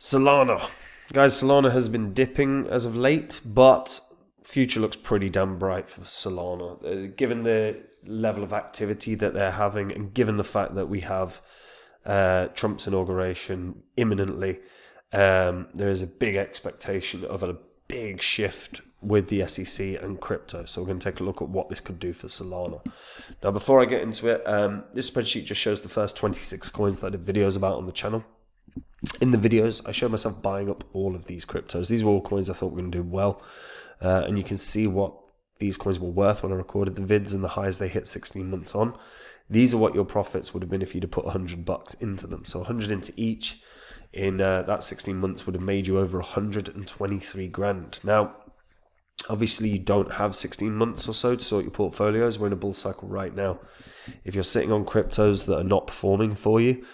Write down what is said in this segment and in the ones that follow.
Solana. Guys, Solana has been dipping as of late, but future looks pretty damn bright for Solana. Given the level of activity that they're having and given the fact that we have Trump's inauguration imminently, there is a big expectation of a big shift with the SEC and crypto. So we're going to take a look at what this could do for Solana. Now, before I get into it, this spreadsheet just shows the first 26 coins that I did videos about on the channel. In the videos, I showed myself buying up all of these cryptos. These were all coins I thought were going to do well. And you can see what these coins were worth when I recorded the vids and the highs they hit 16 months on. These are what your profits would have been if you'd have put $100 into them. So 100 into each in that 16 months would have made you over 123 grand. Now, obviously you don't have 16 months or so to sort your portfolios. We're in a bull cycle right now. If you're sitting on cryptos that are not performing for you,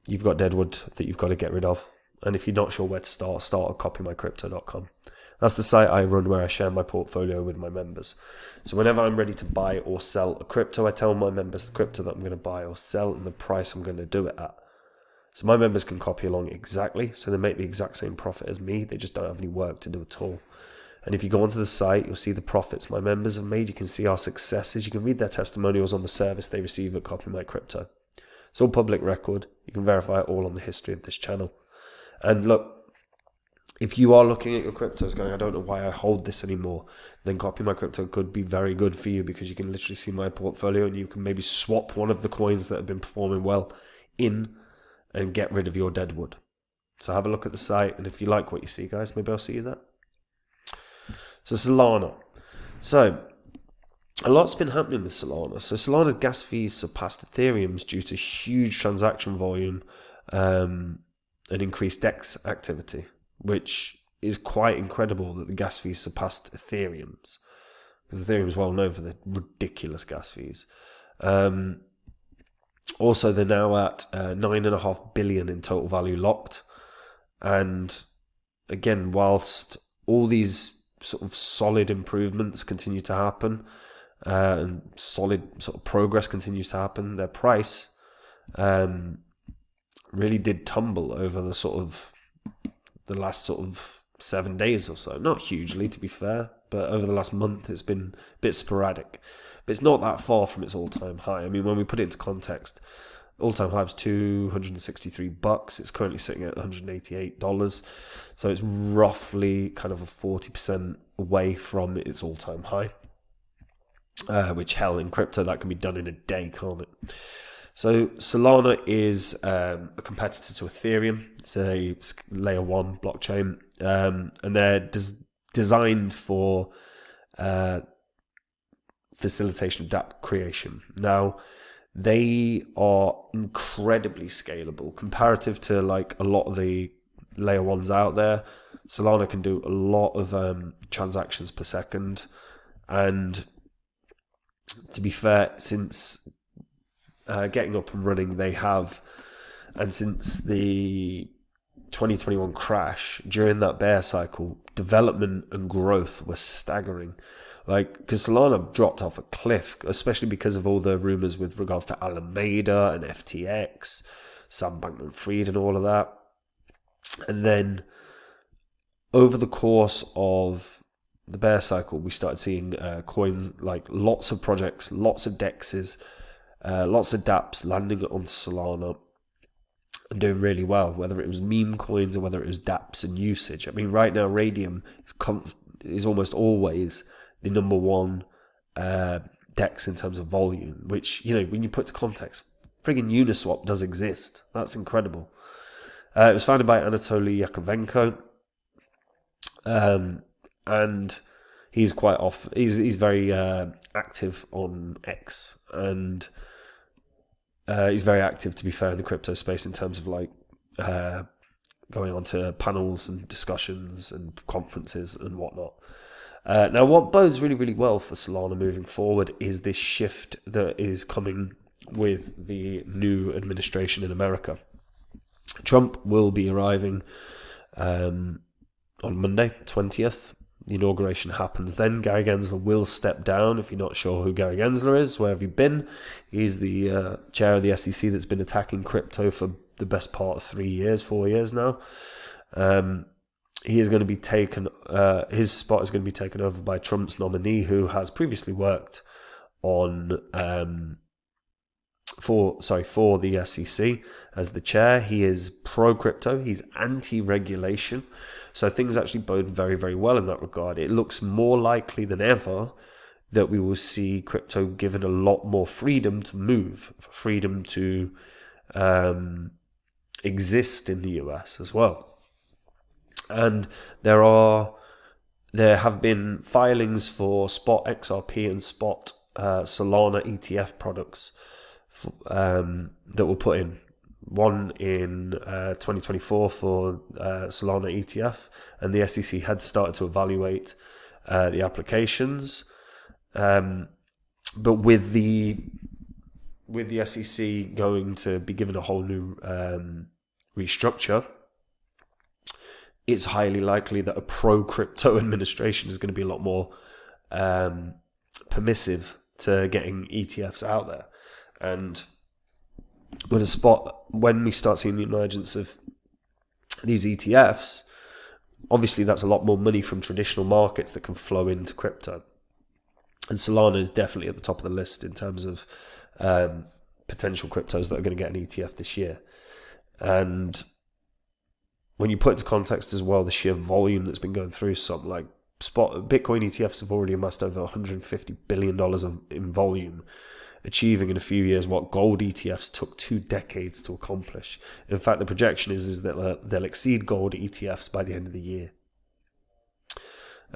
you've got deadwood that you've got to get rid of. And if you're not sure where to start at copymycrypto.com. That's the site I run where I share my portfolio with my members. So whenever I'm ready to buy or sell a crypto, I tell my members the crypto that I'm going to buy or sell and the price I'm going to do it at. So my members can copy along exactly. So they make the exact same profit as me. They just don't have any work to do at all. And if you go onto the site, you'll see the profits my members have made. You can see our successes. You can read their testimonials on the service they receive at Copy My Crypto. It's all public record. You can verify it all on the history of this channel. And look, if you are looking at your cryptos going, I don't know why I hold this anymore, then Copy My Crypto could be very good for you because you can literally see my portfolio and you can maybe swap one of the coins that have been performing well in and get rid of your deadwood. So have a look at the site, and if you like what you see, guys, maybe I'll see you there. So Solana. So a lot's been happening with Solana. So Solana's gas fees surpassed Ethereum's due to huge transaction volume and increased DEX activity, which is quite incredible that the gas fees surpassed Ethereum's, because Ethereum is well known for the ridiculous gas fees. Also, they're now at 9.5 billion in total value locked. And again, whilst all these sort of solid improvements continue to happen, and solid sort of progress continues to happen, their price really did tumble over the last sort of 7 days or so. Not hugely, to be fair, but over the last month it's been a bit sporadic. But it's not that far from its all-time high. I mean, when we put it into context, all-time high was $263. It's currently sitting at $188. So it's roughly kind of a 40% away from its all-time high. Which, hell, in crypto, that can be done in a day, can't it? So Solana is a competitor to Ethereum. It's a layer 1 blockchain. And they're designed for facilitation of dApp creation. Now, they are incredibly scalable comparative to like a lot of the layer 1s out there. Solana can do a lot of transactions per second. And to be fair, since getting up and running, they have, and since the 2021 crash, during that bear cycle, development and growth were staggering. Like, because Solana dropped off a cliff, especially because of all the rumors with regards to Alameda and FTX, Sam Bankman-Fried and all of that. And then over the course of the bear cycle, we started seeing coins, like lots of projects, lots of DEXs, lots of dApps landing onto Solana and doing really well, whether it was meme coins or whether it was dApps and usage. I mean, right now, Radium is almost always the number one DEX in terms of volume, which, you know, when you put to context, friggin' Uniswap does exist. That's incredible. It was founded by Anatoly Yakovenko. And he's quite off. He's very active on X, and he's very active, to be fair, in the crypto space in terms of like going on to panels and discussions and conferences and whatnot. Now, what bodes really, really well for Solana moving forward is this shift that is coming with the new administration in America. Trump will be arriving on Monday, 20th. The inauguration happens then. Gary Gensler will step down. If you're not sure who Gary Gensler is, where have you been? He's the chair of the SEC that's been attacking crypto for the best part of 3 years, 4 years now. He is going to be taken. His spot is going to be taken over by Trump's nominee, who has previously worked on for the SEC as the chair. He is pro crypto. He's anti-regulation, so things actually bode very, very well in that regard. It looks more likely than ever that we will see crypto given a lot more freedom to move, freedom to exist in the US as well. And there have been filings for spot XRP and spot Solana ETF products that were put in. One in 2024 for Solana ETF, and the SEC had started to evaluate the applications. But with the SEC going to be given a whole new restructure, it's highly likely that a pro-crypto administration is going to be a lot more permissive to getting ETFs out there. And when we start seeing the emergence of these ETFs, obviously that's a lot more money from traditional markets that can flow into crypto. And Solana is definitely at the top of the list in terms of potential cryptos that are going to get an ETF this year. And when you put into context as well the sheer volume that's been going through, something like Bitcoin ETFs have already amassed over $150 billion in volume, achieving in a few years what gold ETFs took 2 decades to accomplish. In fact, the projection is that they'll exceed gold ETFs by the end of the year.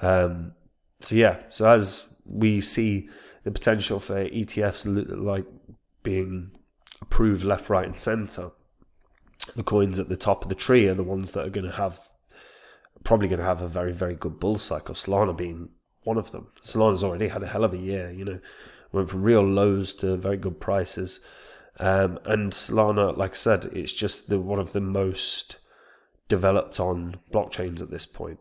So as we see the potential for ETFs like being approved left, right, and center, the coins at the top of the tree are the ones that are probably going to have a very, very good bull cycle, Solana being one of them. Solana's already had a hell of a year, went from real lows to very good prices. And Solana, like I said, it's just one of the most developed on blockchains at this point.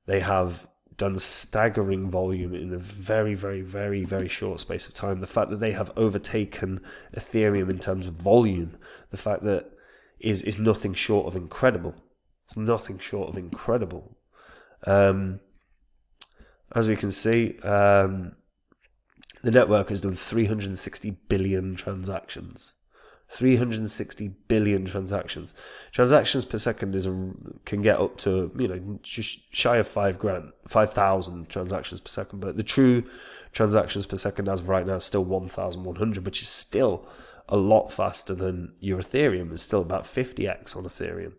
They have done staggering volume in a very, very, very, very short space of time. The fact that they have overtaken Ethereum in terms of volume, the fact that is nothing short of incredible. It's nothing short of incredible. As we can see, the network has done 360 billion transactions. 360 billion transactions. Transactions per second can get up to just shy of 5,000 transactions per second. But the true transactions per second as of right now is still 1,100, which is still a lot faster than your Ethereum. It's still about 50x on Ethereum.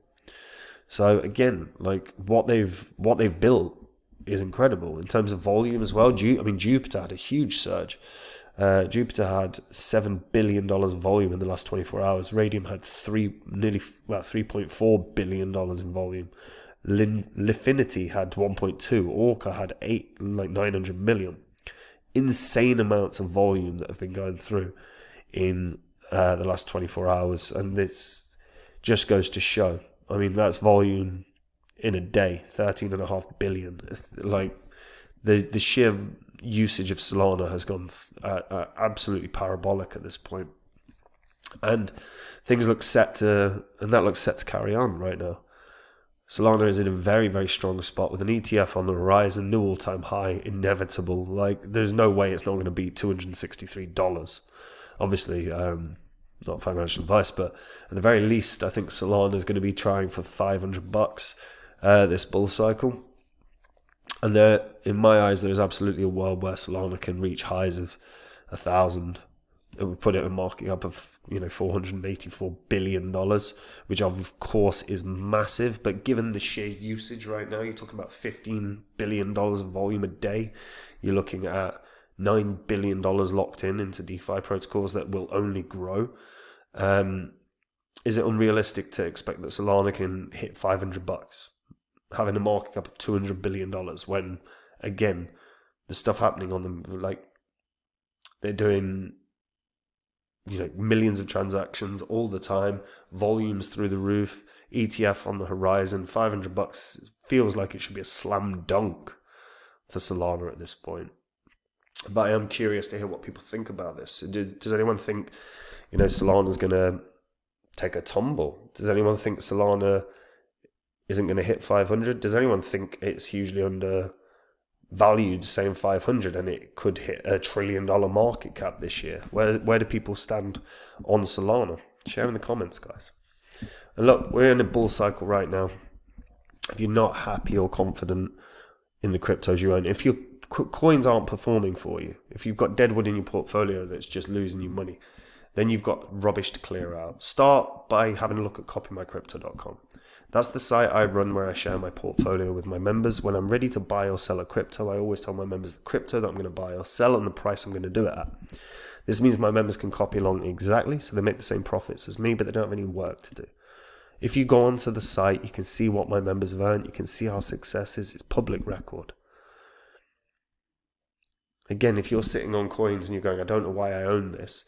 So again, like what they've built is incredible in terms of volume as well. Jupiter had a huge surge. Jupiter had $7 billion of volume in the last 24 hours. Radium had $3.4 billion in volume. Lifinity had 1.2. Orca had 900 million. Insane amounts of volume that have been going through in the last 24 hours, and this just goes to show. That's volume in a day, 13.5 billion. Like the sheer usage of Solana has gone absolutely parabolic at this point, and things look set to carry on right now. Solana is in a very, very strong spot with an ETF on the horizon, new all-time high, inevitable. Like there's no way it's not going to beat $263. Obviously, not financial advice, but at the very least, I think Solana is going to be trying for $500 this bull cycle. And in my eyes, there is absolutely a world where Solana can reach highs of 1,000. It would put it in market up of $484 billion, which of course is massive. But given the sheer usage right now, you're talking about $15 billion of volume a day. You're looking at $9 billion locked into DeFi protocols that will only grow. Is it unrealistic to expect that Solana can hit $500, having a market cap of $200 billion when, again, the stuff happening on them, like they're doing millions of transactions all the time, volumes through the roof, ETF on the horizon, $500 feels like it should be a slam dunk for Solana at this point. But I am curious to hear what people think about this. Does anyone think, Solana's going to take a tumble? Does anyone think Solana isn't going to hit 500? Does anyone think it's hugely undervalued, saying 500, and it could hit $1 trillion market cap this year? Where do people stand on Solana? Share in the comments, guys. And look, we're in a bull cycle right now. If you're not happy or confident in the cryptos you own, if your coins aren't performing for you, if you've got deadwood in your portfolio that's just losing you money, then you've got rubbish to clear out. Start by having a look at copymycrypto.com. That's the site I run where I share my portfolio with my members. When I'm ready to buy or sell a crypto, I always tell my members the crypto that I'm going to buy or sell and the price I'm going to do it at. This means my members can copy along exactly, so they make the same profits as me, but they don't have any work to do. If you go onto the site, you can see what my members have earned. You can see our success is. It's public record. Again, if you're sitting on coins and you're going, I don't know why I own this,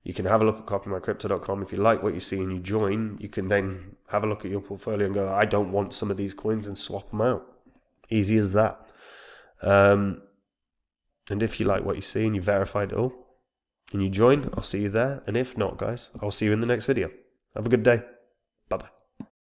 you can have a look at copymycrypto.com. If you like what you see and you join, you can then have a look at your portfolio and go, I don't want some of these coins, and swap them out. Easy as that. And if you like what you see and you verified it all and you join, I'll see you there. And if not, guys, I'll see you in the next video. Have a good day. Bye-bye.